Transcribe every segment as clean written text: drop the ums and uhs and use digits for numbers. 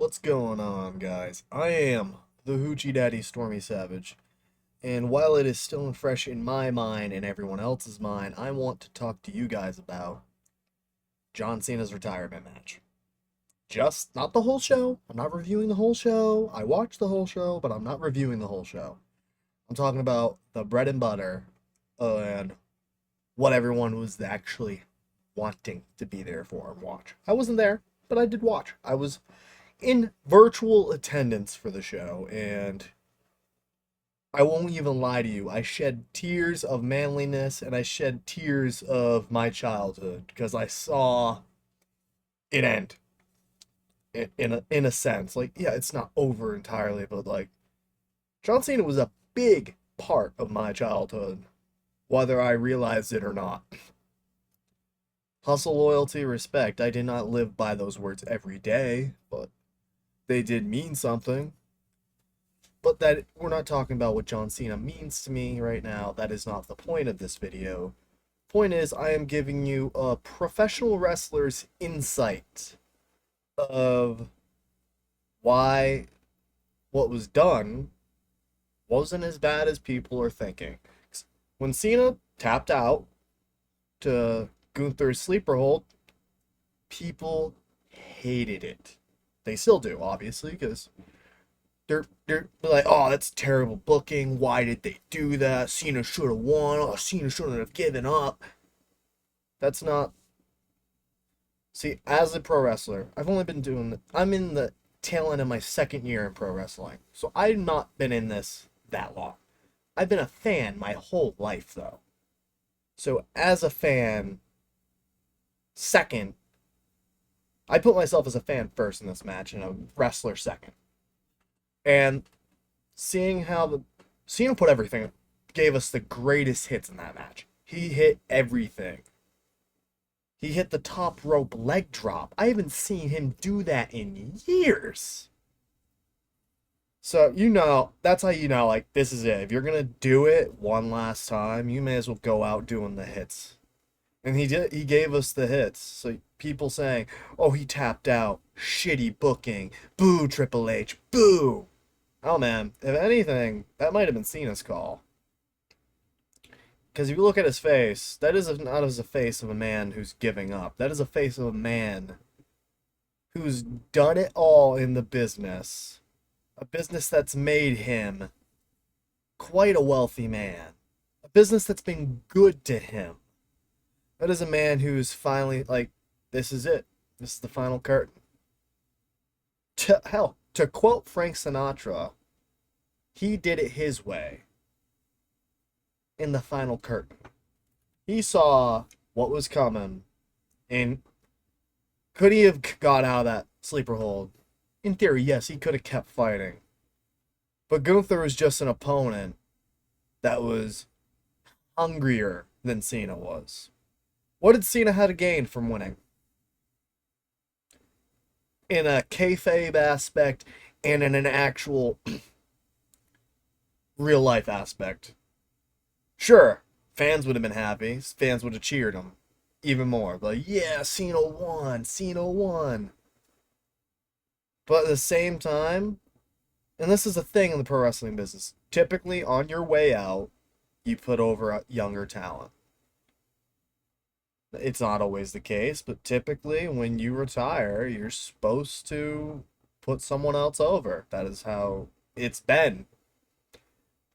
What's going on, guys? I am the Hoochie Daddy Stormy Savage, and while it is still fresh in my mind and everyone else's mind, I want to talk to you guys about John Cena's retirement match. Just not the whole show. I'm not reviewing the whole show. I watched the whole show, but I'm not reviewing the whole show. I'm talking about the bread and butter and what everyone was actually wanting to be there for and watch. I wasn't there, but I did watch. I was in virtual attendance for the show, and I won't even lie to you. I shed tears of manliness and I shed tears of my childhood because I saw it end in a sense. Like, yeah, it's not over entirely, but like John Cena was a big part of my childhood, whether I realized it or not. Hustle, loyalty, respect. I did not live by those words every day, but they did mean something. But that we're not talking about what John Cena means to me right now. That is not the point of this video. Point is, I am giving you a professional wrestler's insight of why what was done wasn't as bad as people are thinking. When Cena tapped out to Gunther's sleeper hold, people hated it. They still do, obviously, because they're like, oh, that's terrible booking. Why did they do that? Cena should have won. Oh, Cena shouldn't have given up. That's not. See, as a pro wrestler, I've only been doing. I'm in the tail end of my second year in pro wrestling, so I've not been in this that long. I've been a fan my whole life, though. So as a fan, second, I put myself as a fan first in this match, and a wrestler second. And seeing how the Cena put everything, gave us the greatest hits in that match. He hit everything. He hit the top rope leg drop. I haven't seen him do that in years. So, that's how you know, like, this is it. If you're going to do it one last time, you may as well go out doing the hits. And he did. He gave us the hits. So people saying, oh, he tapped out. Shitty booking. Boo, Triple H. Boo. Oh, man. If anything, that might have been Cena's call. Because if you look at his face, that is not as a face of a man who's giving up. That is a face of a man who's done it all in the business. A business that's made him quite a wealthy man. A business that's been good to him. That is a man who's finally, like, this is it. This is the final curtain. To quote Frank Sinatra, he did it his way in the final curtain. He saw what was coming, and could he have got out of that sleeper hold? In theory, yes, he could have kept fighting. But Gunther was just an opponent that was hungrier than Cena was. What did Cena have to gain from winning? In a kayfabe aspect and in an actual real life aspect. Sure, fans would have been happy. Fans would have cheered him even more. Like, yeah, Cena won. Cena won. But at the same time, and this is a thing in the pro wrestling business, typically on your way out, you put over a younger talent. It's not always the case, but typically when you retire, you're supposed to put someone else over. That is how it's been.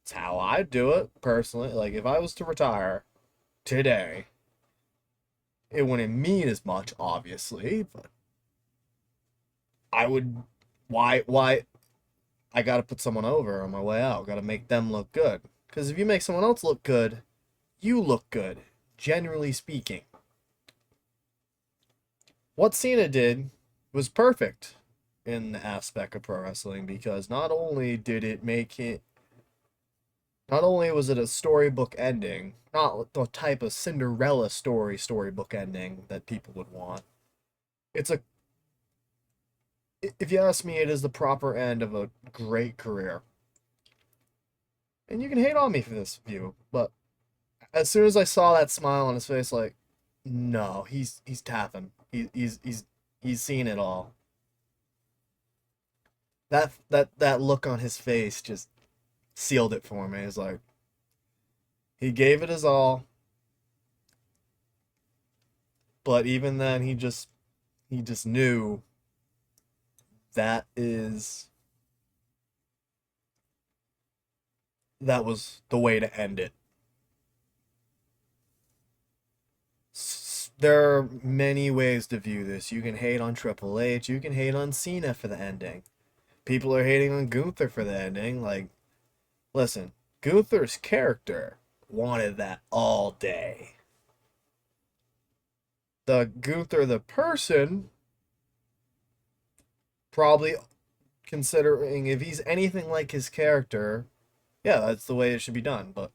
It's how I do it personally. Like, if I was to retire today, it wouldn't mean as much, obviously, but I would. Why? I gotta put someone over on my way out. Gotta make them look good. Because if you make someone else look good, you look good, generally speaking. What Cena did was perfect in the aspect of pro wrestling because not only was it a storybook ending, not the type of Cinderella storybook ending that people would want. If you ask me, it is the proper end of a great career. And you can hate on me for this view, but as soon as I saw that smile on his face, like, no, he's tapping. He's seen it all. That look on his face just sealed it for me. It's like he gave it his all, but even then he just knew that is that was the way to end it. There are many ways to view this. You can hate on Triple H, you can hate on Cena for the ending. People are hating on Gunther for the ending. Like, listen, Gunther's character wanted that all day. The Gunther the person, probably considering if he's anything like his character, yeah, that's the way it should be done. But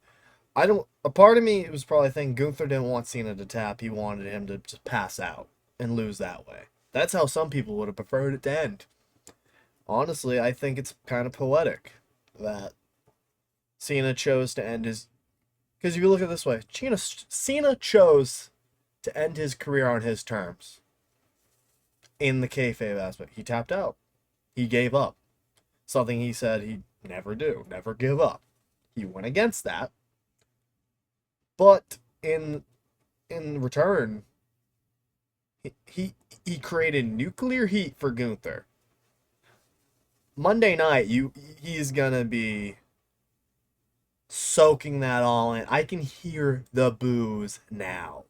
I don't. A part of me was probably thinking Gunther didn't want Cena to tap. He wanted him to just pass out and lose that way. That's how some people would have preferred it to end. Honestly, I think it's kind of poetic that Cena chose to end his. Because if you look at it this way, Cena chose to end his career on his terms. In the kayfabe aspect, he tapped out. He gave up. Something he said he'd never do, never give up. He went against that. But in return, he created nuclear heat for Gunther. Monday night, he's gonna be soaking that all in. I can hear the boos now,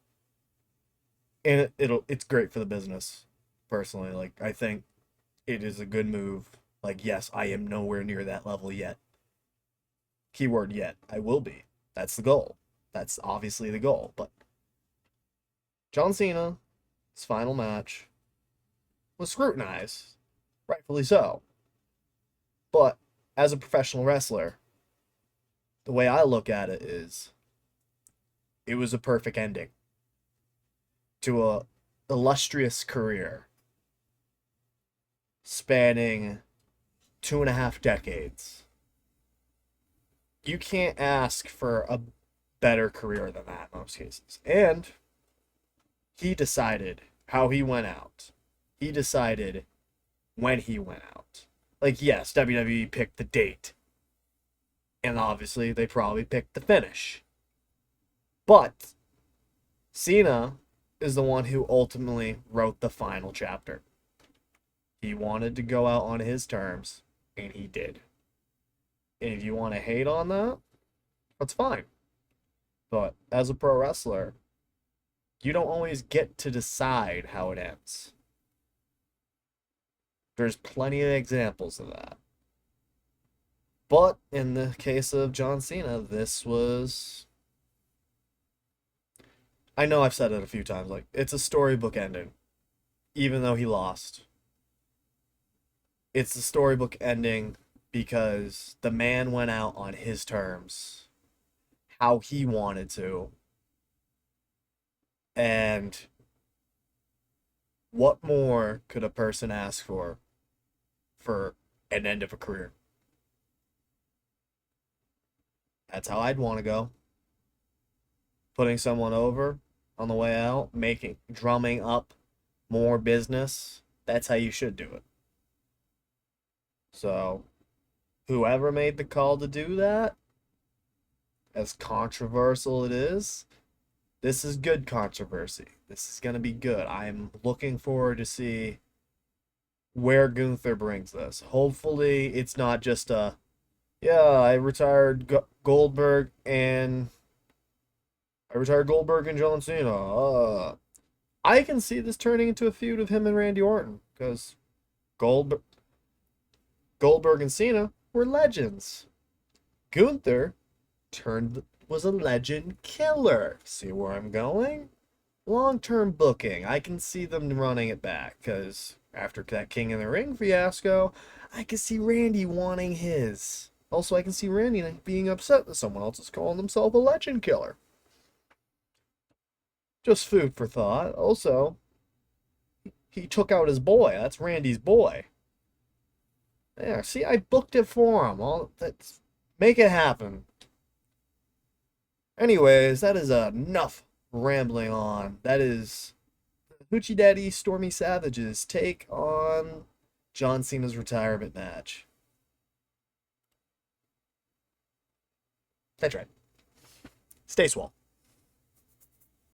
and it's great for the business. Personally, like I think it is a good move. Like yes, I am nowhere near that level yet. Keyword yet. I will be. That's the goal. That's obviously the goal. But John Cena, his final match, was scrutinized, rightfully so. But as a professional wrestler, the way I look at it is it was a perfect ending to a illustrious career spanning 2.5 decades. You can't ask for a better career than that in most cases. And he decided how he went out. He decided when he went out. Like, yes, WWE picked the date. And obviously, they probably picked the finish. But Cena is the one who ultimately wrote the final chapter. He wanted to go out on his terms, and he did. And if you want to hate on that, that's fine. But as a pro wrestler, you don't always get to decide how it ends. There's plenty of examples of that. But in the case of John Cena, this was. I know I've said it a few times, like, it's a storybook ending, even though he lost. It's a storybook ending because the man went out on his terms, how he wanted to. And what more could a person ask for an end of a career? That's how I'd want to go. Putting someone over on the way out, drumming up more business. That's how you should do it. So, whoever made the call to do that, as controversial it is, this is good controversy. This is going to be good. I'm looking forward to see where Gunther brings this. Hopefully, it's not just yeah, I retired Goldberg and John Cena. I can see this turning into a feud of him and Randy Orton because Goldberg, Goldberg and Cena were legends. Gunther was a legend killer. See where I'm going? Long-term booking. I can see them running it back because after that King in the Ring fiasco, I can see Randy wanting his. Also, I can see Randy being upset that someone else is calling himself a legend killer. Just food for thought. Also, he took out his boy. That's Randy's boy. Yeah, see, I booked it for him. That's make it happen. Anyways, that is enough rambling on. That is Hoochie Daddy Stormy Savage's take on John Cena's retirement match. That's right. Stay swole.